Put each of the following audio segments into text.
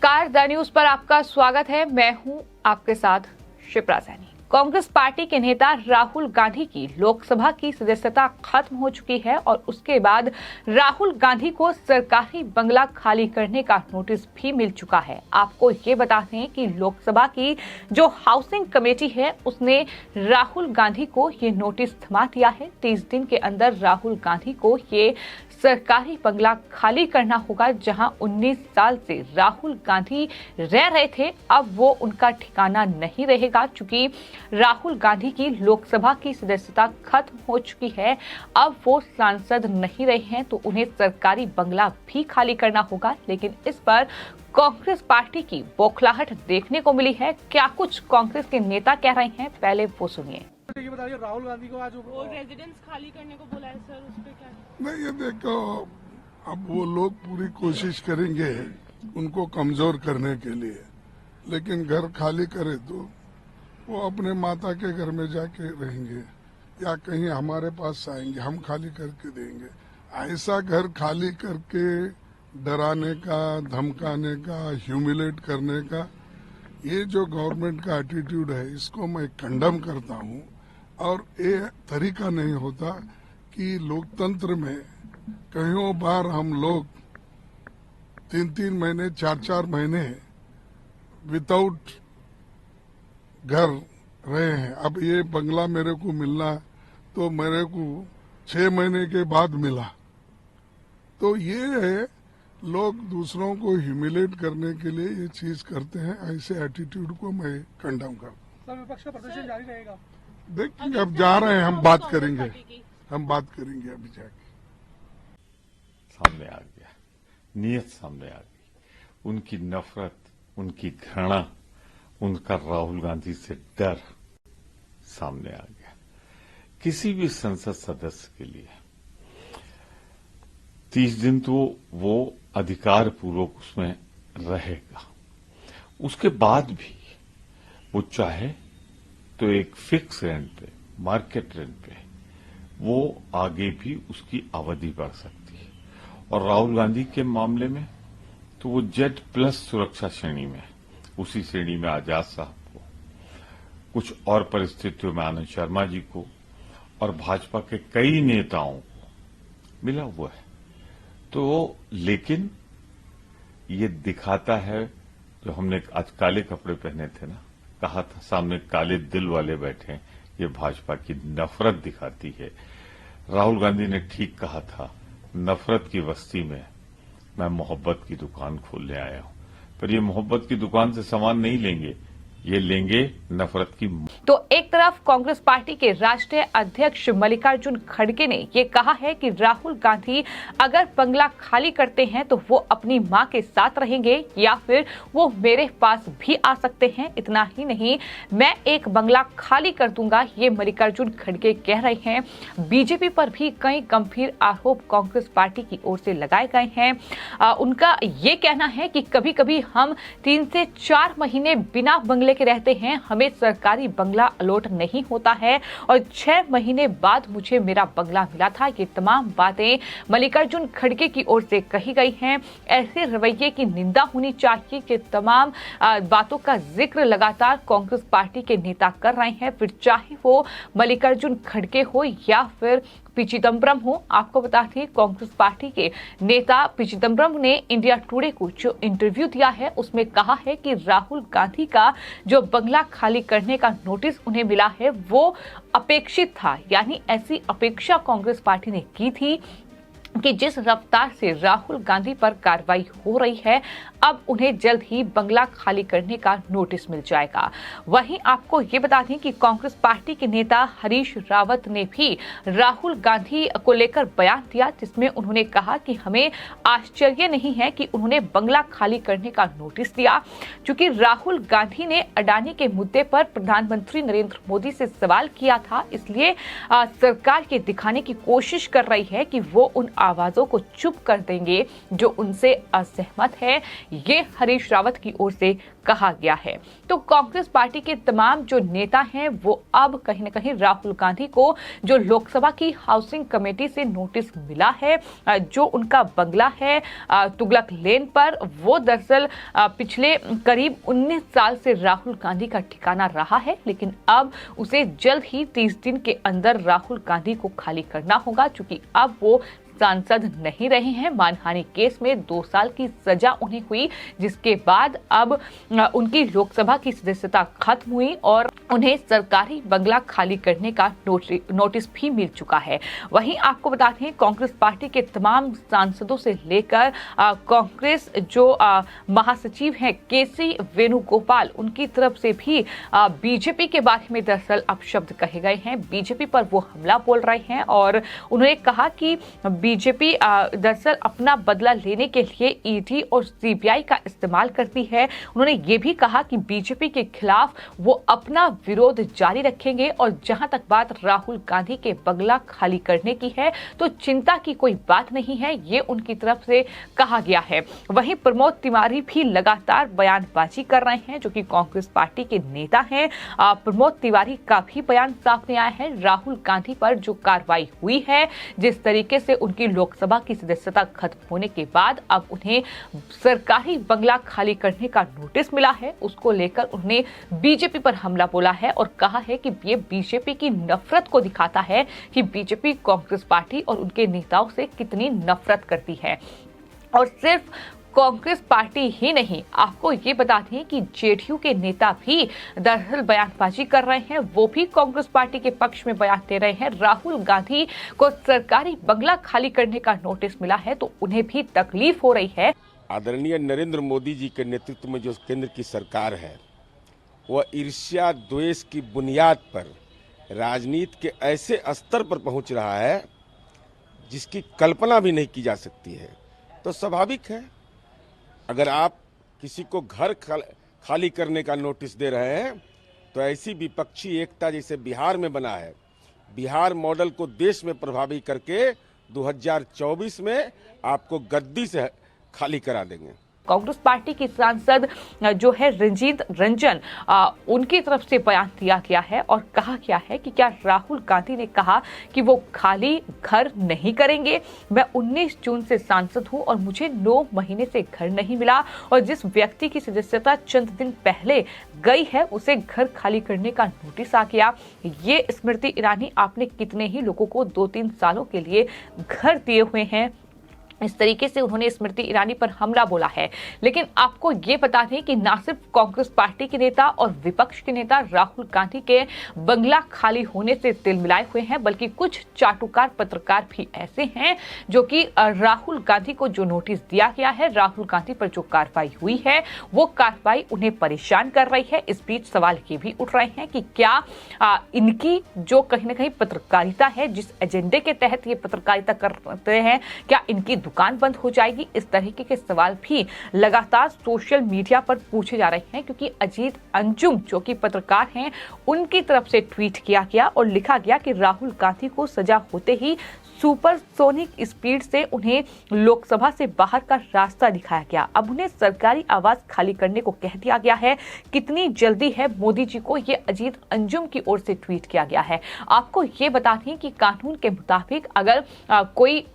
नमस्कार, the news पर आपका स्वागत है। मैं हूं आपके साथ शिप्रा सैनी। कांग्रेस पार्टी के नेता राहुल गांधी की लोकसभा की सदस्यता खत्म हो चुकी है और उसके बाद राहुल गांधी को सरकारी बंगला खाली करने का नोटिस भी मिल चुका है। आपको ये बता दें कि लोकसभा की जो हाउसिंग कमेटी है उसने राहुल गांधी को ये नोटिस थमा दिया है। 30 दिन के अंदर राहुल गांधी को ये सरकारी बंगला खाली करना होगा जहां 19 साल से राहुल गांधी रह रहे थे। अब वो उनका ठिकाना नहीं रहेगा, चूंकि राहुल गांधी की लोकसभा की सदस्यता खत्म हो चुकी है। अब वो सांसद नहीं रहे हैं तो उन्हें सरकारी बंगला भी खाली करना होगा। लेकिन इस पर कांग्रेस पार्टी की बौखलाहट देखने को मिली है। क्या कुछ कांग्रेस के नेता कह रहे हैं, पहले वो सुनिए। ये बताइए, राहुल गांधी को आज वो रेजिडेंस खाली करने को बोला है सर, उस पे क्या? नहीं, ये देखो, अब वो लोग पूरी कोशिश करेंगे उनको कमजोर करने के लिए, लेकिन घर खाली करे तो वो अपने माता के घर में जाके रहेंगे या कहीं हमारे पास आएंगे, हम खाली करके देंगे। ऐसा घर खाली करके डराने का, धमकाने का, ह्यूमिलेट करने का, ये जो गवर्नमेंट का एटीट्यूड है इसको मैं कंडम करता हूँ। और ये तरीका नहीं होता कि लोकतंत्र में कईयों बार हम लोग 3-3 महीने, 4-4 महीने विदाउट घर रहे हैं। अब ये बंगला मेरे को मिलना तो मेरे को 6 महीने के बाद मिला। तो ये लोग दूसरों को ह्यूमिलेट करने के लिए ये चीज करते हैं। ऐसे एटीट्यूड को मैं कंडम करता हूँ। सर, विपक्ष का प्रदर्शन जारी रहेगा। देखेंगे, अब जा रहे हैं, हम बात करेंगे अभी जाके। सामने आ गया, नियत सामने आ गई, उनकी नफरत, उनकी घृणा, उनका राहुल गांधी से डर सामने आ गया। किसी भी संसद सदस्य के लिए 30 दिन तो वो अधिकार पूर्वक उसमें रहेगा। उसके बाद भी वो चाहे तो एक फिक्स रेंट पे, मार्केट रेंट पे वो आगे भी उसकी अवधि बढ़ सकती है। और राहुल गांधी के मामले में तो वो Z+ सुरक्षा श्रेणी में, उसी श्रेणी में आजाद साहब को, कुछ और परिस्थितियों में आनंद शर्मा जी को और भाजपा के कई नेताओं को मिला हुआ है। तो लेकिन ये दिखाता है, जो हमने आज काले कपड़े पहने थे ना, कहा था सामने काले दिल वाले बैठे, ये भाजपा की नफरत दिखाती है। राहुल गांधी ने ठीक कहा था, नफरत की बस्ती में मैं मोहब्बत की दुकान खोलने आया हूं। पर ये मोहब्बत की दुकान से सामान नहीं लेंगे, ये लेंगे नफरत की। तो एक तरफ कांग्रेस पार्टी के राष्ट्रीय अध्यक्ष मल्लिकार्जुन खड़गे ने ये कहा है कि राहुल गांधी अगर बंगला खाली करते हैं तो वो अपनी मां के साथ रहेंगे या फिर वो मेरे पास भी आ सकते हैं। इतना ही नहीं, मैं एक बंगला खाली कर दूंगा, ये मल्लिकार्जुन खड़गे कह रहे हैं। बीजेपी पर भी कई गंभीर आरोप कांग्रेस पार्टी की ओर से लगाए गए हैं। उनका ये कहना है कि कभी कभी हम 3 से 4 महीने बिना बंगले के रहते हैं, हमें सरकारी बंगला अलॉट नहीं होता है और 6 महीने बाद मुझे मेरा बंगला मिला था। ये तमाम बातें मल्लिकार्जुन खड़गे की ओर से कही गई हैं। ऐसे रवैये की निंदा होनी चाहिए कि तमाम बातों का जिक्र लगातार कांग्रेस पार्टी के नेता कर रहे हैं, फिर चाहे वो मल्लिकार्जुन खड़गे हो या फिर पी चिदम्बरम हो। आपको बता दें, कांग्रेस पार्टी के नेता पी चिदम्बरम ने इंडिया टुडे को जो इंटरव्यू दिया है उसमें कहा है कि राहुल गांधी का जो बंगला खाली करने का नोटिस उन्हें मिला है वो अपेक्षित था। यानी ऐसी अपेक्षा कांग्रेस पार्टी ने की थी कि जिस रफ्तार से राहुल गांधी पर कार्रवाई हो रही है, अब उन्हें जल्द ही बंगला खाली करने का नोटिस मिल जाएगा। वहीं आपको ये बता दें कि कांग्रेस पार्टी के नेता हरीश रावत ने भी राहुल गांधी को लेकर बयान दिया, जिसमें उन्होंने कहा कि हमें आश्चर्य नहीं है कि उन्होंने बंगला खाली करने का नोटिस दिया, क्योंकि राहुल गांधी ने अडानी के मुद्दे पर प्रधानमंत्री नरेंद्र मोदी से सवाल किया था। इसलिए सरकार ये दिखाने की कोशिश कर रही है कि वो उन आवाजों को चुप कर देंगे जो उनसे असहमत है, ये हरीश रावत की ओर से कहा गया है। तो कांग्रेस पार्टी के तमाम जो नेता हैं वो अब कहीं न कहीं राहुल गांधी को जो लोकसभा की हाउसिंग कमेटी से नोटिस मिला है, जो उनका बंगला है तुगलक लेन पर, वो दरअसल पिछले करीब 19 साल से राहुल गांधी का ठिकाना रहा है, लेकिन अब उसे जल्द ही 30 दिन के अंदर राहुल गांधी को खाली करना होगा, क्योंकि अब वो सांसद नहीं रहे हैं। मानहानि केस में 2 साल की सजा उन्हें हुई, जिसके बाद अब उनकी लोकसभा की सदस्यता खत्म हुई और उन्हें सरकारी बंगला खाली करने का नोटिस भी मिल चुका है। वहीं आपको बता दें, कांग्रेस पार्टी के तमाम सांसदों से लेकर कांग्रेस जो महासचिव हैं केसी वेणुगोपाल, उनकी तरफ से भी बीजेपी के बारे में दरअसल अपशब्द कहे गए हैं। बीजेपी पर वो हमला बोल रहे हैं और उन्होंने कहा कि बीजेपी दरअसल अपना बदला लेने के लिए ईडी और सीबीआई का इस्तेमाल करती है। उन्होंने ये भी कहा कि बीजेपी के खिलाफ वो अपना विरोध जारी रखेंगे और जहां तक बात राहुल गांधी के बंगला खाली करने की है तो चिंता की कोई बात नहीं है, ये उनकी तरफ से कहा गया है। वहीं प्रमोद तिवारी भी लगातार बयानबाजी कर रहे हैं, जो कि कांग्रेस पार्टी के नेता हैं। प्रमोद तिवारी का भी बयान सामने आया है। राहुल गांधी पर जो कार्रवाई हुई है, जिस तरीके से उनकी लोकसभा की सदस्यता खत्म होने के बाद अब उन्हें सरकारी बंगला खाली करने का नोटिस मिला है, उसको लेकर उन्होंने बीजेपी पर हमला बोला है और कहा है कि ये बीजेपी की नफरत को दिखाता है कि बीजेपी कांग्रेस पार्टी और उनके नेताओं से कितनी नफरत करती है। और सिर्फ कांग्रेस पार्टी ही नहीं, आपको ये बता दें कि जेडीयू के नेता भी दरअसल बयानबाजी कर रहे हैं, वो भी कांग्रेस पार्टी के पक्ष में बयान दे रहे हैं। राहुल गांधी को सरकारी बंगला खाली करने का नोटिस मिला है तो उन्हें भी तकलीफ हो रही है। आदरणीय नरेंद्र मोदी जी के नेतृत्व में जो केंद्र की सरकार है, वह ईर्ष्या द्वेष की बुनियाद पर राजनीति के ऐसे स्तर पर पहुंच रहा है जिसकी कल्पना भी नहीं की जा सकती है। तो स्वाभाविक है, अगर आप किसी को घर खाली करने का नोटिस दे रहे हैं तो ऐसी विपक्षी एकता जैसे बिहार में बना है, बिहार मॉडल को देश में प्रभावी करके 2024 में आपको गद्दी से खाली करा देंगे। कांग्रेस पार्टी की सांसद जो है रंजीत रंजन, उनकी तरफ से बयान दिया गया है और कहा गया है कि क्या राहुल गांधी ने कहा कि वो खाली घर नहीं करेंगे। मैं 19 जून से सांसद हूं और मुझे 9 महीने से घर नहीं मिला और जिस व्यक्ति की सदस्यता चंद दिन पहले गई है उसे घर खाली करने का नोटिस आ गया। ये स्मृति ईरानी, आपने कितने ही लोगों को 2-3 सालों के लिए घर दिए हुए हैं, इस तरीके से उन्होंने स्मृति ईरानी पर हमला बोला है। लेकिन आपको ये बता दें कि न सिर्फ कांग्रेस पार्टी के नेता और विपक्ष के नेता राहुल गांधी के बंगला खाली होने से तिलमिलाए हुए हैं, बल्कि कुछ चाटुकार पत्रकार भी ऐसे हैं जो कि राहुल गांधी को जो नोटिस दिया गया है, राहुल गांधी पर जो कार्रवाई हुई है, वो कार्रवाई उन्हें परेशान कर रही है। इस बीच सवाल ये भी उठ रहे हैं कि क्या इनकी जो कहीं ना कहीं पत्रकारिता है, जिस एजेंडे के तहत ये पत्रकारिता करते हैं, क्या इनकी दुकान बंद हो जाएगी। इस तरीके के सवाल भी लगातार सोशल मीडिया पर पूछे जा रहे हैं, क्योंकि अजीत अंजुम जो कि पत्रकार हैं, उनकी तरफ से ट्वीट किया गया और लिखा गया कि राहुल गांधी को सजा होते ही सुपरसोनिक स्पीड से उन्हें लोकसभा से बाहर का रास्ता दिखाया गया। अब उन्हें सरकारी आवास खाली करने को कह दिया गया है। कितनी जल्दी है मोदी जी को, ये अजीत अंजुम की ओर से ट्वीट किया गया है। आपको ये बता दें कि कानून के मुताबिक अगर कोई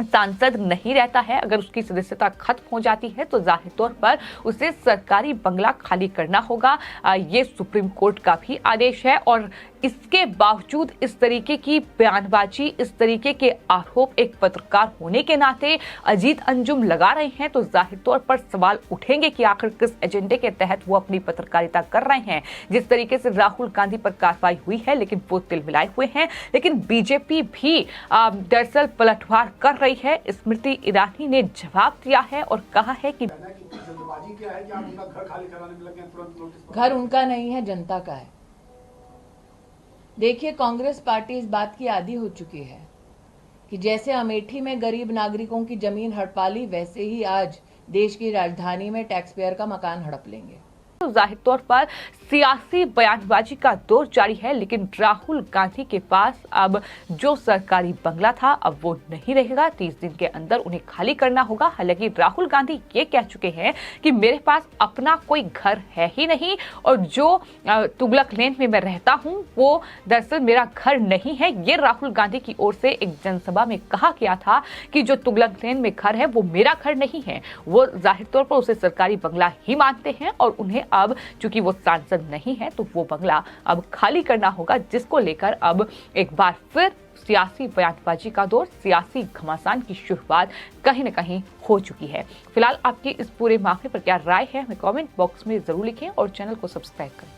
सांसद नहीं रहता है, अगर उसकी सदस्यता खत्म हो जाती है तो जाहिर तौर पर उसे सरकारी बंगला खाली करना होगा। ये सुप्रीम कोर्ट का भी आदेश है और इसके बावजूद इस तरीके की बयानबाजी, इस तरीके के आरोप एक पत्रकार होने के नाते अजीत अंजुम लगा रहे हैं, तो जाहिर तौर पर सवाल उठेंगे कि आखिर किस एजेंडे के तहत वो अपनी पत्रकारिता कर रहे हैं। जिस तरीके से राहुल गांधी पर कार्रवाई हुई है, लेकिन वो तिलमिलाए हुए हैं, लेकिन बीजेपी भी दरअसल पलटवार कर रही है। स्मृति ईरानी ने जवाब दिया है और कहा है कि घर उनका नहीं है, जनता का है। देखिए, कांग्रेस पार्टी इस बात की आदी हो चुकी है कि जैसे अमेठी में गरीब नागरिकों की जमीन हड़पा ली, वैसे ही आज देश की राजधानी में टैक्स पेयर का मकान हड़प लेंगे। तो जाहिर तौर पर सियासी बयानबाजी का दौर जारी है, लेकिन राहुल गांधी के पास अब जो सरकारी बंगला था अब वो नहीं रहेगा। 30 दिन के अंदर उन्हें खाली करना होगा। हालांकि राहुल गांधी ये कह चुके हैं कि मेरे पास अपना कोई घर है ही नहीं और जो तुगलक लेन में मैं रहता हूं वो दरअसल मेरा घर नहीं है। ये राहुल गांधी की ओर से एक जनसभा में कहा गया था कि जो तुगलक लेन में घर है वो मेरा घर नहीं है। वो जाहिर तौर पर उसे सरकारी बंगला ही मानते हैं और उन्हें अब चूंकि वो सांसद नहीं है तो वो बंगला अब खाली करना होगा, जिसको लेकर अब एक बार फिर सियासी बयानबाजी का दौर, सियासी घमासान की शुरुआत कहीं न कहीं हो चुकी है। फिलहाल आपकी इस पूरे मामले पर क्या राय है हमें कमेंट बॉक्स में जरूर लिखें और चैनल को सब्सक्राइब करें।